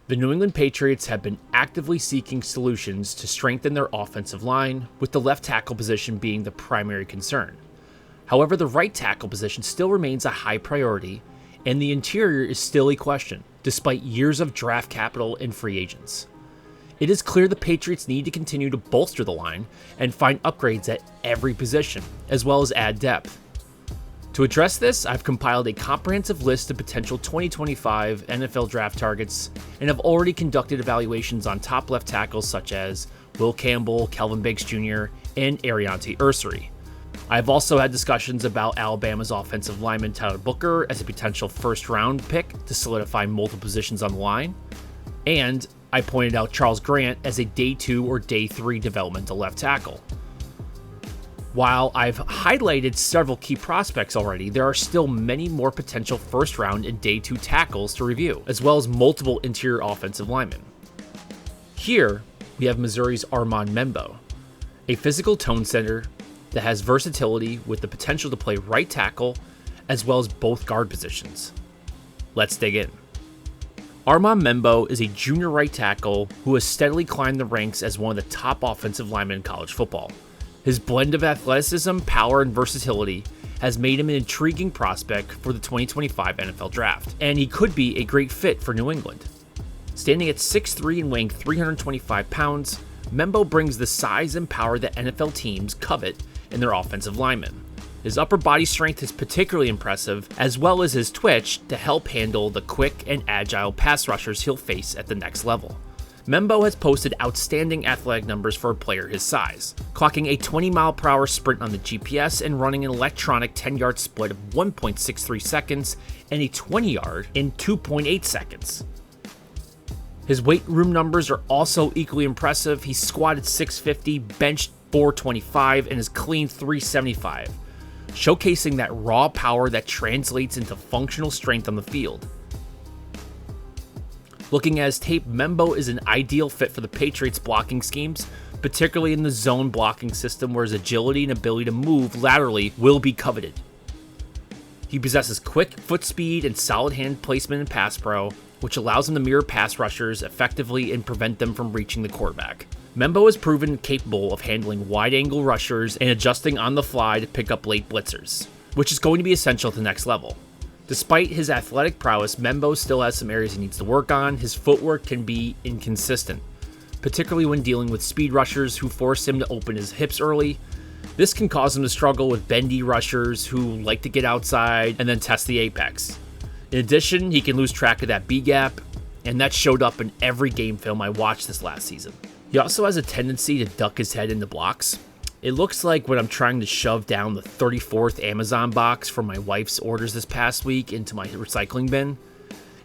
The New England Patriots have been actively seeking solutions to strengthen their offensive line, with the left tackle position being the primary concern. However, the right tackle position still remains a high priority, and the interior is still a question, despite years of draft capital and free agents. It is clear the Patriots need to continue to bolster the line and find upgrades at every position, as well as add depth. To address this, I've compiled a comprehensive list of potential 2025 NFL draft targets and have already conducted evaluations on top left tackles such as Will Campbell, Kelvin Banks Jr., and Ariante Ursary. I've also had discussions about Alabama's offensive lineman Tyler Booker as a potential first-round pick to solidify multiple positions on the line, and I pointed out Charles Grant as a day 2 or day 3 developmental left tackle. While I've highlighted several key prospects already, there are still many more potential first-round and day 2 tackles to review, as well as multiple interior offensive linemen. Here, we have Missouri's Armand Membou, a physical tone setter that has versatility with the potential to play right tackle as well as both guard positions. Let's dig in. Armand Membou is a junior right tackle who has steadily climbed the ranks as one of the top offensive linemen in college football. His blend of athleticism, power, and versatility has made him an intriguing prospect for the 2025 NFL Draft, and he could be a great fit for New England. Standing at 6'3" and weighing 325 pounds, Membou brings the size and power that NFL teams covet in their offensive linemen. His upper body strength is particularly impressive, as well as his twitch to help handle the quick and agile pass rushers he'll face at the next level. Membou has posted outstanding athletic numbers for a player his size, clocking a 20-mile-per-hour sprint on the GPS and running an electronic 10-yard split of 1.63 seconds and a 20-yard in 2.8 seconds. His weight room numbers are also equally impressive. He squatted 650, benched 425, and is clean 375, showcasing that raw power that translates into functional strength on the field. Looking at his tape, Membou is an ideal fit for the Patriots' blocking schemes, particularly in the zone blocking system where his agility and ability to move laterally will be coveted. He possesses quick foot speed and solid hand placement in pass pro, which allows him to mirror pass rushers effectively and prevent them from reaching the quarterback. Membou has proven capable of handling wide-angle rushers and adjusting on the fly to pick up late blitzers, which is going to be essential at the next level. Despite his athletic prowess, Membou still has some areas he needs to work on. His footwork can be inconsistent, particularly when dealing with speed rushers who force him to open his hips early. This can cause him to struggle with bendy rushers who like to get outside and then test the apex. In addition, he can lose track of that B-gap, and that showed up in every game film I watched this last season. He also has a tendency to duck his head into blocks. It looks like when I'm trying to shove down the 34th Amazon box for my wife's orders this past week into my recycling bin.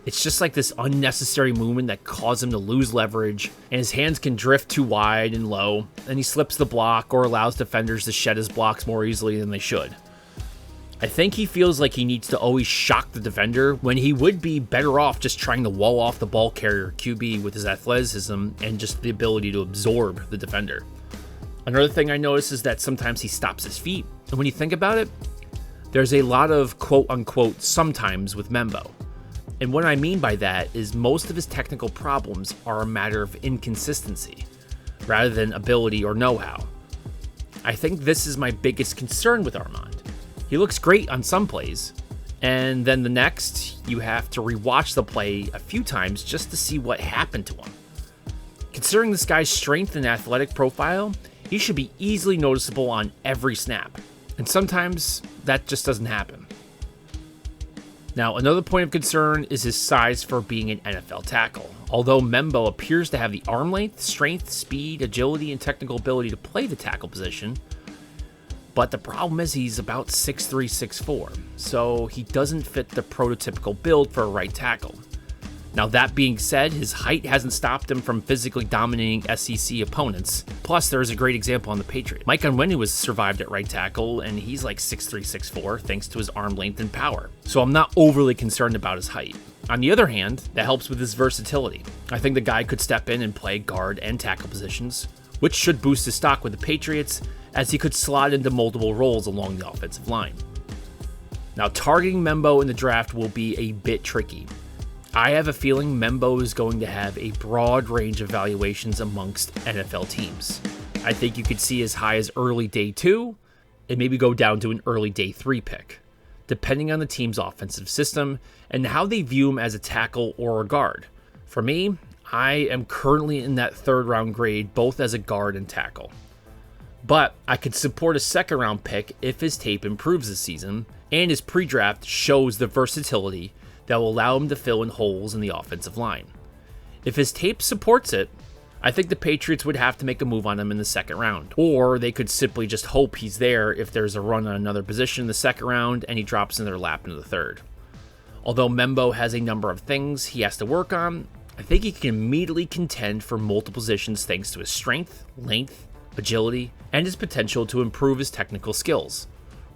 It's just like this unnecessary movement that causes him to lose leverage, and his hands can drift too wide and low, and he slips the block or allows defenders to shed his blocks more easily than they should. I think he feels like he needs to always shock the defender when he would be better off just trying to wall off the ball carrier QB with his athleticism and just the ability to absorb the defender. Another thing I notice is that sometimes he stops his feet, and when you think about it, there's a lot of quote-unquote sometimes with Membou. And what I mean by that is most of his technical problems are a matter of inconsistency, rather than ability or know-how. I think this is my biggest concern with Armand. He looks great on some plays, and then the next, you have to rewatch the play a few times just to see what happened to him. Considering this guy's strength and athletic profile, he should be easily noticeable on every snap, and sometimes that just doesn't happen. Now, another point of concern is his size for being an NFL tackle. Although Membou appears to have the arm length, strength, speed, agility, and technical ability to play the tackle position, but the problem is he's about 6'3", 6'4", so he doesn't fit the prototypical build for a right tackle. Now, that being said, his height hasn't stopped him from physically dominating SEC opponents. Plus, there is a great example on the Patriots. Mike Onwenu has survived at right tackle, and he's like 6'3", 6'4", thanks to his arm length and power. So I'm not overly concerned about his height. On the other hand, that helps with his versatility. I think the guy could step in and play guard and tackle positions, which should boost his stock with the Patriots, as he could slot into multiple roles along the offensive line. Now, targeting Membou in the draft will be a bit tricky. I have a feeling Membou is going to have a broad range of valuations amongst NFL teams. I think you could see as high as early day 2 and maybe go down to an early day 3 pick, depending on the team's offensive system and how they view him as a tackle or a guard. For me, I am currently in that 3rd round grade, both as a guard and tackle. But I could support a 2nd round pick if his tape improves this season and his pre-draft shows the versatility that will allow him to fill in holes in the offensive line. If his tape supports it, I think the Patriots would have to make a move on him in the 2nd round, or they could simply just hope he's there if there's a run on another position in the 2nd round and he drops in their lap into the 3rd. Although Membou has a number of things he has to work on, I think he can immediately contend for multiple positions thanks to his strength, length, agility, and his potential to improve his technical skills.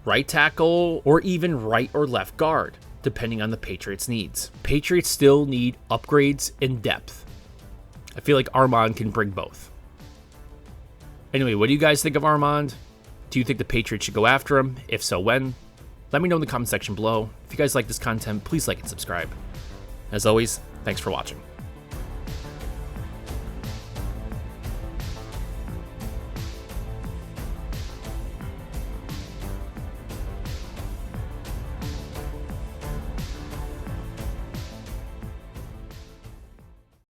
Right tackle, or even right or left guard, depending on the Patriots' needs. Patriots still need upgrades in depth. I feel like Armand can bring both. Anyway, what do you guys think of Armand? Do you think the Patriots should go after him? If so, when? Let me know in the comment section below. If you guys like this content, please like and subscribe. As always, thanks for watching.